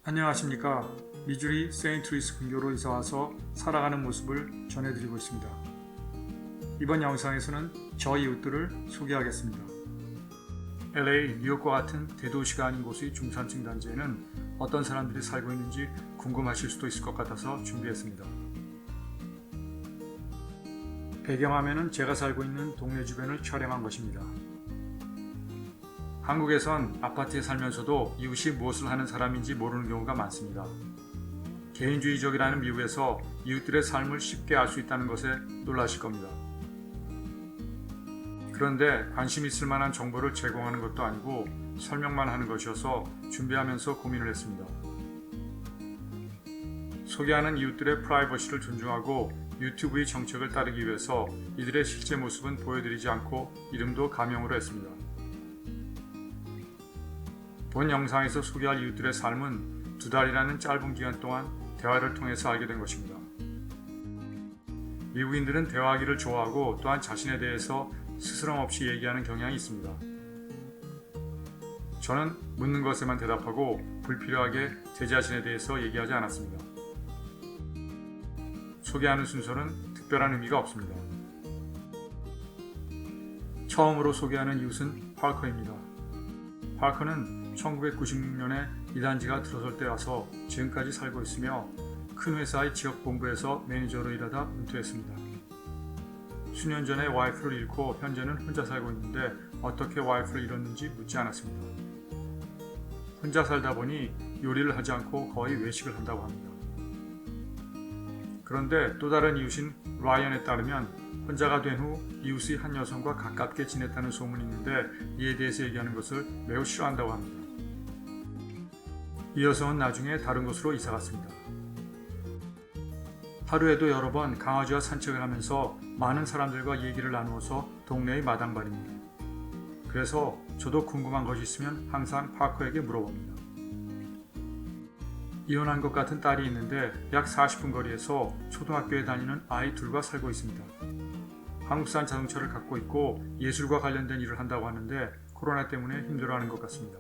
안녕하십니까. 미주리 세인트루이스 근교로 이사와서 살아가는 모습을 전해드리고 있습니다. 이번 영상에서는 저 이웃들을 소개하겠습니다. LA, 뉴욕과 같은 대도시가 아닌 곳의 중산층 단지에는 어떤 사람들이 살고 있는지 궁금하실 수도 있을 것 같아서 준비했습니다. 배경화면은 제가 살고 있는 동네 주변을 촬영한 것입니다. 한국에선 아파트에 살면서도 이웃이 무엇을 하는 사람인지 모르는 경우가 많습니다. 개인주의적이라는 미국에서 이웃들의 삶을 쉽게 알 수 있다는 것에 놀라실 겁니다. 그런데 관심 있을 만한 정보를 제공하는 것도 아니고 설명만 하는 것이어서 준비하면서 고민을 했습니다. 소개하는 이웃들의 프라이버시를 존중하고 유튜브의 정책을 따르기 위해서 이들의 실제 모습은 보여드리지 않고 이름도 가명으로 했습니다. 본 영상에서 소개할 이웃들의 삶은 2달이라는 짧은 기간 동안 대화를 통해서 알게 된 것입니다. 미국인들은 대화하기를 좋아하고 또한 자신에 대해서 스스럼 없이 얘기하는 경향이 있습니다. 저는 묻는 것에만 대답하고 불필요하게 제 자신에 대해서 얘기하지 않았습니다. 소개하는 순서는 특별한 의미가 없습니다. 처음으로 소개하는 이웃은 파커입니다. 파커는 1996년에 이 단지가 들어설 때 와서 지금까지 살고 있으며 큰 회사의 지역본부에서 매니저로 일하다 은퇴했습니다. 수년 전에 와이프를 잃고 현재는 혼자 살고 있는데 어떻게 와이프를 잃었는지 묻지 않았습니다. 혼자 살다 보니 요리를 하지 않고 거의 외식을 한다고 합니다. 그런데 또 다른 이웃인 라이언에 따르면 혼자가 된 후 이웃의 한 여성과 가깝게 지냈다는 소문이 있는데 이에 대해서 얘기하는 것을 매우 싫어한다고 합니다. 이 여성은 나중에 다른 곳으로 이사갔습니다. 하루에도 여러 번 강아지와 산책을 하면서 많은 사람들과 얘기를 나누어서 동네의 마당발입니다. 그래서 저도 궁금한 것이 있으면 항상 파커에게 물어봅니다. 이혼한 것 같은 딸이 있는데 약 40분 거리에서 초등학교에 다니는 아이 둘과 살고 있습니다. 한국산 자동차를 갖고 있고 예술과 관련된 일을 한다고 하는데 코로나 때문에 힘들어하는 것 같습니다.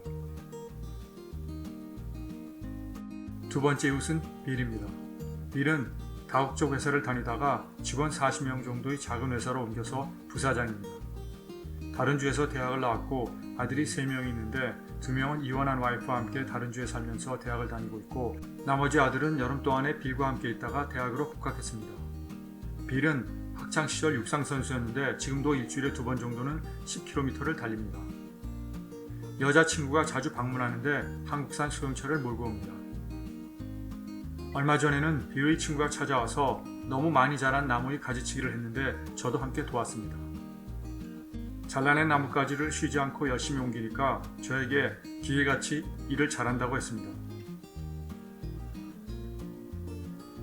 두 번째 이웃은 빌입니다. 빌은 다국적 회사를 다니다가 직원 40명 정도의 작은 회사로 옮겨서 부사장입니다. 다른 주에서 대학을 나왔고 아들이 3명이 있는데 2명은 이혼한 와이프와 함께 다른 주에 살면서 대학을 다니고 있고 나머지 아들은 여름 동안에 빌과 함께 있다가 대학으로 복학했습니다. 빌은 학창시절 육상선수였는데 지금도 일주일에 2번 정도는 10km를 달립니다. 여자친구가 자주 방문하는데 한국산 소형차를 몰고 옵니다. 얼마 전에는 빌의 친구가 찾아와서 너무 많이 자란 나무의 가지치기를 했는데 저도 함께 도왔습니다. 잘라낸 나뭇가지를 쉬지 않고 열심히 옮기니까 저에게 기계같이 일을 잘한다고 했습니다.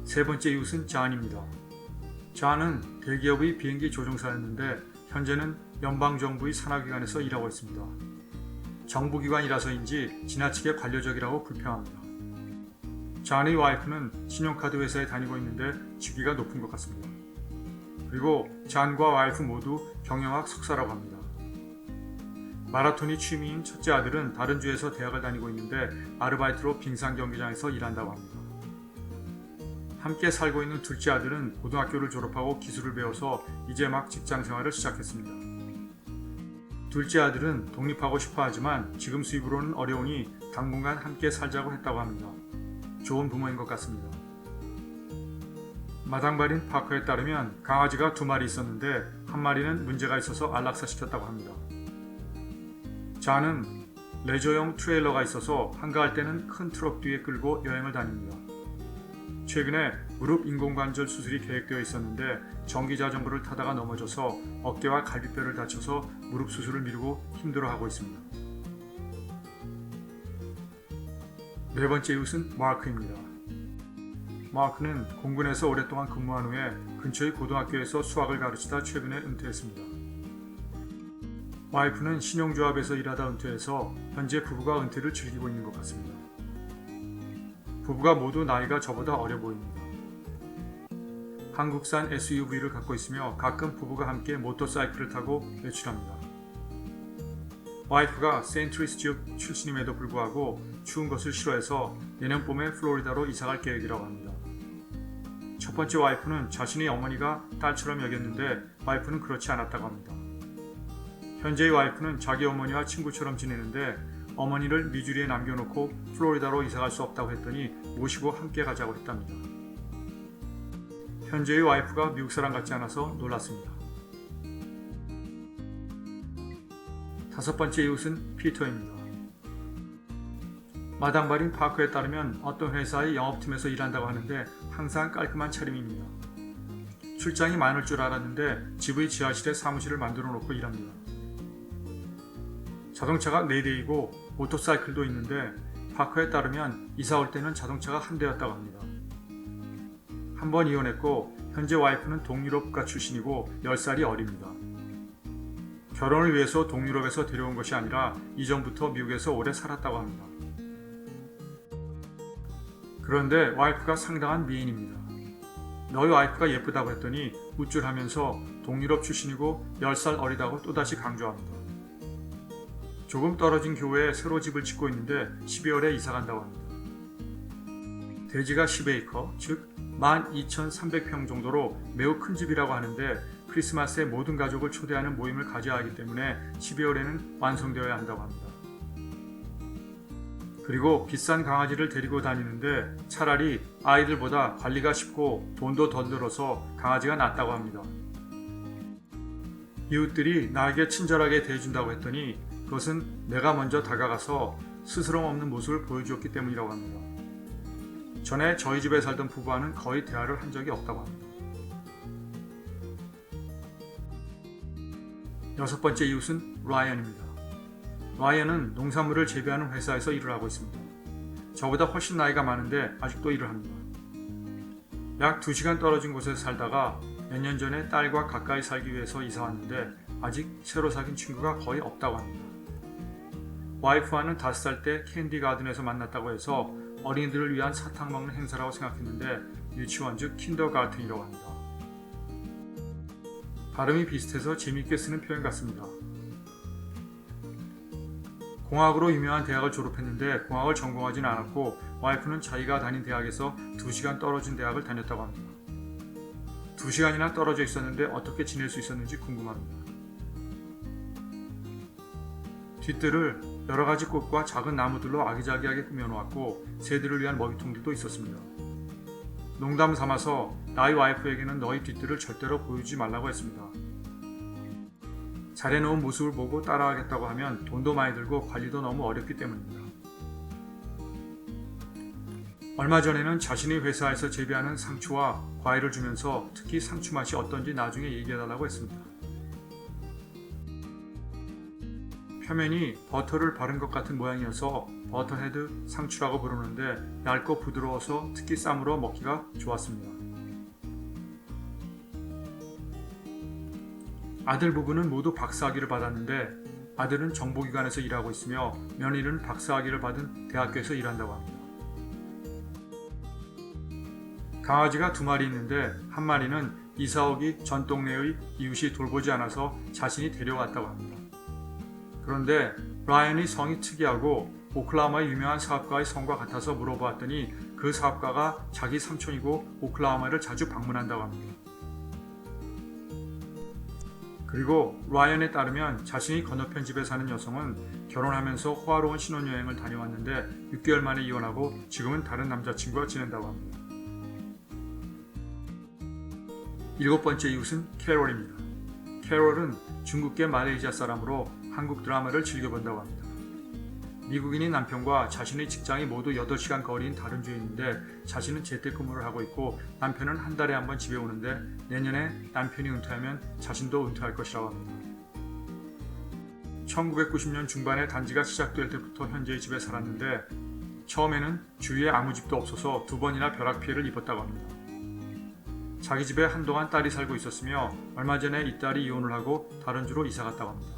세 번째 이웃은 잔입니다. 잔은 대기업의 비행기 조종사였는데 현재는 연방정부의 산하기관에서 일하고 있습니다. 정부기관이라서인지 지나치게 관료적이라고 불평합니다. 잔의 와이프는 신용카드 회사에 다니고 있는데 직위가 높은 것 같습니다. 그리고 잔과 와이프 모두 경영학 석사라고 합니다. 마라톤이 취미인 첫째 아들은 다른 주에서 대학을 다니고 있는데 아르바이트로 빙상 경기장에서 일한다고 합니다. 함께 살고 있는 둘째 아들은 고등학교를 졸업하고 기술을 배워서 이제 막 직장 생활을 시작했습니다. 둘째 아들은 독립하고 싶어 하지만 지금 수입으로는 어려우니 당분간 함께 살자고 했다고 합니다. 좋은 부모인 것 같습니다. 마당발인 파커에 따르면 강아지가 2마리 있었는데 한 마리는 문제가 있어서 안락사시켰다고 합니다. 잔은 레저용 트레일러가 있어서 한가할 때는 큰 트럭 뒤에 끌고 여행을 다닙니다. 최근에 무릎 인공관절 수술이 계획되어 있었는데 전기자전거를 타다가 넘어져서 어깨와 갈비뼈를 다쳐서 무릎 수술을 미루고 힘들어하고 있습니다. 네 번째 이웃은 마크입니다. 마크는 공군에서 오랫동안 근무한 후에 근처의 고등학교에서 수학을 가르치다 최근에 은퇴했습니다. 와이프는 신용조합에서 일하다 은퇴해서 현재 부부가 은퇴를 즐기고 있는 것 같습니다. 부부가 모두 나이가 저보다 어려 보입니다. 한국산 SUV를 갖고 있으며 가끔 부부가 함께 모터사이클을 타고 외출합니다. 와이프가 세인트루이스 지역 출신임에도 불구하고 추운 것을 싫어해서 내년 봄에 플로리다로 이사갈 계획이라고 합니다. 첫 번째 와이프는 자신의 어머니가 딸처럼 여겼는데 와이프는 그렇지 않았다고 합니다. 현재의 와이프는 자기 어머니와 친구처럼 지내는데 어머니를 미주리에 남겨놓고 플로리다로 이사갈 수 없다고 했더니 모시고 함께 가자고 했답니다. 현재의 와이프가 미국 사람 같지 않아서 놀랐습니다. 다섯 번째 이웃은 피터입니다. 마당 발인 파커에 따르면 어떤 회사의 영업팀에서 일한다고 하는데 항상 깔끔한 차림입니다. 출장이 많을 줄 알았는데 집의 지하실에 사무실을 만들어 놓고 일합니다. 자동차가 4대이고 모터사이클도 있는데 파커에 따르면 이사 올 때는 자동차가 한 대였다고 합니다. 한 번 이혼했고 현재 와이프는 동유럽 국가 출신이고 10살이 어립니다. 결혼을 위해서 동유럽에서 데려온 것이 아니라 이전부터 미국에서 오래 살았다고 합니다. 그런데 와이프가 상당한 미인입니다. 너희 와이프가 예쁘다고 했더니 우쭐하면서 동유럽 출신이고 10살 어리다고 또다시 강조합니다. 조금 떨어진 교회에 새로 집을 짓고 있는데 12월에 이사 간다고 합니다. 대지가 10에이커, 즉 12,300평 정도로 매우 큰 집이라고 하는데 크리스마스에 모든 가족을 초대하는 모임을 가져야 하기 때문에 12월에는 완성되어야 한다고 합니다. 그리고 비싼 강아지를 데리고 다니는데 차라리 아이들보다 관리가 쉽고 돈도 덜 들어서 강아지가 낫다고 합니다. 이웃들이 나에게 친절하게 대해준다고 했더니 그것은 내가 먼저 다가가서 스스럼 없는 모습을 보여주었기 때문이라고 합니다. 전에 저희 집에 살던 부부와는 거의 대화를 한 적이 없다고 합니다. 여섯 번째 이웃은 라이언입니다. 라이언은 농산물을 재배하는 회사에서 일을 하고 있습니다. 저보다 훨씬 나이가 많은데 아직도 일을 합니다. 약 2시간 떨어진 곳에서 살다가 몇 년 전에 딸과 가까이 살기 위해서 이사 왔는데 아직 새로 사귄 친구가 거의 없다고 합니다. 와이프와는 5살 때 캔디 가든에서 만났다고 해서 어린이들을 위한 사탕 먹는 행사라고 생각했는데 유치원 즉 킨더가튼이라고 합니다. 발음이 비슷해서 재미있게 쓰는 표현 같습니다. 공학으로 유명한 대학을 졸업했는데 공학을 전공하진 않았고 와이프는 자기가 다닌 대학에서 2시간 떨어진 대학을 다녔다고 합니다. 2시간이나 떨어져 있었는데 어떻게 지낼 수 있었는지 궁금합니다. 뒷뜰을 여러 가지 꽃과 작은 나무들로 아기자기하게 꾸며놓았고 새들을 위한 먹이통들도 있었습니다. 농담 삼아서 나의 와이프에게는 너희 뒷뜰을 절대로 보여주지 말라고 했습니다. 잘해놓은 모습을 보고 따라하겠다고 하면 돈도 많이 들고 관리도 너무 어렵기 때문입니다. 얼마 전에는 자신의 회사에서 재배하는 상추와 과일을 주면서 특히 상추 맛이 어떤지 나중에 얘기해달라고 했습니다. 표면이 버터를 바른 것 같은 모양이어서 버터헤드 상추라고 부르는데 얇고 부드러워서 특히 쌈으로 먹기가 좋았습니다. 아들 부부는 모두 박사학위를 받았는데 아들은 정보기관에서 일하고 있으며 며느리는 박사학위를 받은 대학교에서 일한다고 합니다. 강아지가 2마리 있는데 한 마리는 이사 오기 전 동네의 이웃이 돌보지 않아서 자신이 데려갔다고 합니다. 그런데 라이언의 성이 특이하고 오클라호마의 유명한 사업가의 성과 같아서 물어보았더니 그 사업가가 자기 삼촌이고 오클라호마를 자주 방문한다고 합니다. 그리고 라이언에 따르면 자신이 건너편 집에 사는 여성은 결혼하면서 호화로운 신혼여행을 다녀왔는데 6개월 만에 이혼하고 지금은 다른 남자친구와 지낸다고 합니다. 7번째 이웃은 캐롤입니다. 캐롤은 중국계 말레이시아 사람으로 한국 드라마를 즐겨본다고 합니다. 미국인인 남편과 자신의 직장이 모두 8시간 거리인 다른 주에 있는데 자신은 재택근무를 하고 있고 남편은 한 달에 한 번 집에 오는데 내년에 남편이 은퇴하면 자신도 은퇴할 것이라고 합니다. 1990년 중반에 단지가 시작될 때부터 현재의 집에 살았는데 처음에는 주위에 아무 집도 없어서 2번이나 벼락 피해를 입었다고 합니다. 자기 집에 한동안 딸이 살고 있었으며 얼마 전에 이 딸이 이혼을 하고 다른 주로 이사 갔다고 합니다.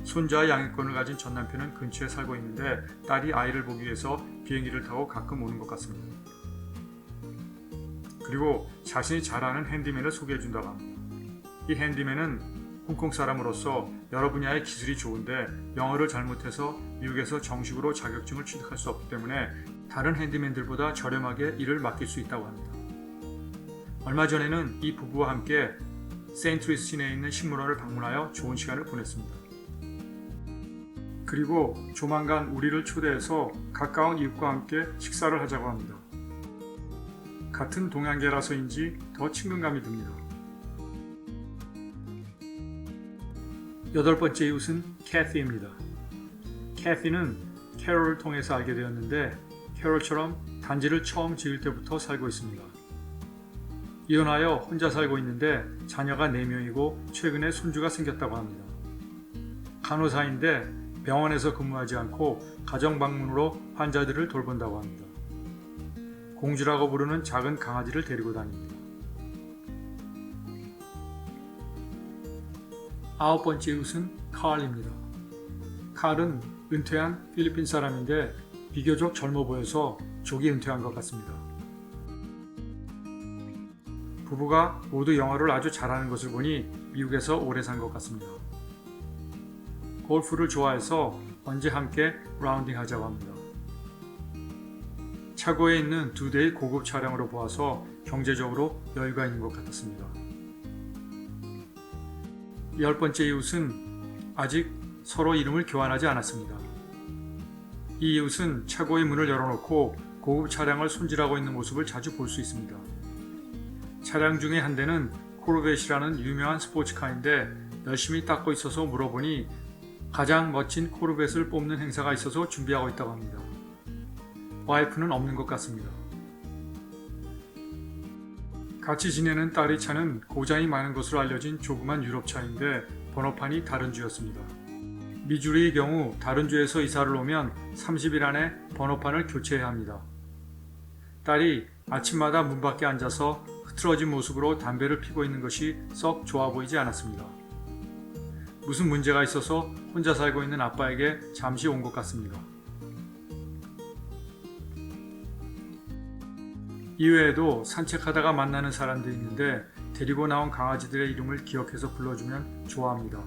손자의 양육권을 가진 전 남편은 근처에 살고 있는데 딸이 아이를 보기 위해서 비행기를 타고 가끔 오는 것 같습니다. 그리고 자신이 잘 아는 핸디맨을 소개해준다고 합니다. 이 핸디맨은 홍콩 사람으로서 여러 분야의 기술이 좋은데 영어를 잘못해서 미국에서 정식으로 자격증을 취득할 수 없기 때문에 다른 핸디맨들보다 저렴하게 일을 맡길 수 있다고 합니다. 얼마 전에는 이 부부와 함께 세인트루이스 시내에 있는 식물원을 방문하여 좋은 시간을 보냈습니다. 그리고 조만간 우리를 초대해서 가까운 이웃과 함께 식사를 하자고 합니다. 같은 동양계라서인지 더 친근감이 듭니다. 8번째 이웃은 캐티입니다. 캐티는 캐롤을 통해서 알게 되었는데 캐롤처럼 단지를 처음 지을 때부터 살고 있습니다. 이혼하여 혼자 살고 있는데 자녀가 4명이고 최근에 손주가 생겼다고 합니다. 간호사인데 병원에서 근무하지 않고 가정방문으로 환자들을 돌본다고 합니다. 공주라고 부르는 작은 강아지를 데리고 다닙니다. 9번째 이웃은 칼입니다. 칼은 은퇴한 필리핀 사람인데 비교적 젊어 보여서 조기 은퇴한 것 같습니다. 부부가 모두 영어를 아주 잘하는 것을 보니 미국에서 오래 산 것 같습니다. 골프를 좋아해서 언제 함께 라운딩 하자고 합니다. 차고에 있는 2대의 고급 차량으로 보아서 경제적으로 여유가 있는 것 같았습니다. 10번째 이웃은 아직 서로 이름을 교환하지 않았습니다. 이 이웃은 차고의 문을 열어놓고 고급 차량을 손질하고 있는 모습을 자주 볼 수 있습니다. 차량 중에 한 대는 코르벳이라는 유명한 스포츠카인데 열심히 닦고 있어서 물어보니 가장 멋진 코르벳을 뽑는 행사가 있어서 준비하고 있다고 합니다. 와이프는 없는 것 같습니다. 같이 지내는 딸의 차는 고장이 많은 것으로 알려진 조그만 유럽차인데 번호판이 다른 주였습니다. 미주리의 경우 다른 주에서 이사를 오면 30일 안에 번호판을 교체해야 합니다. 딸이 아침마다 문 밖에 앉아서 흐트러진 모습으로 담배를 피고 있는 것이 썩 좋아 보이지 않았습니다. 무슨 문제가 있어서 혼자 살고 있는 아빠에게 잠시 온 것 같습니다. 이외에도 산책하다가 만나는 사람들이 있는데 데리고 나온 강아지들의 이름을 기억해서 불러주면 좋아합니다.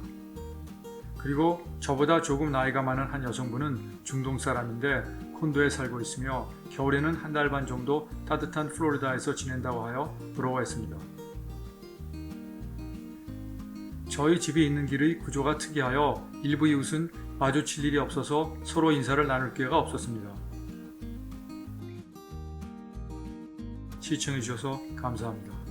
그리고 저보다 조금 나이가 많은 한 여성분은 중동 사람인데 콘도에 살고 있으며 겨울에는 한 달 반 정도 따뜻한 플로리다에서 지낸다고 하여 부러워했습니다. 저희 집이 있는 길의 구조가 특이하여 일부 이웃은 마주칠 일이 없어서 서로 인사를 나눌 기회가 없었습니다. 시청해주셔서 감사합니다.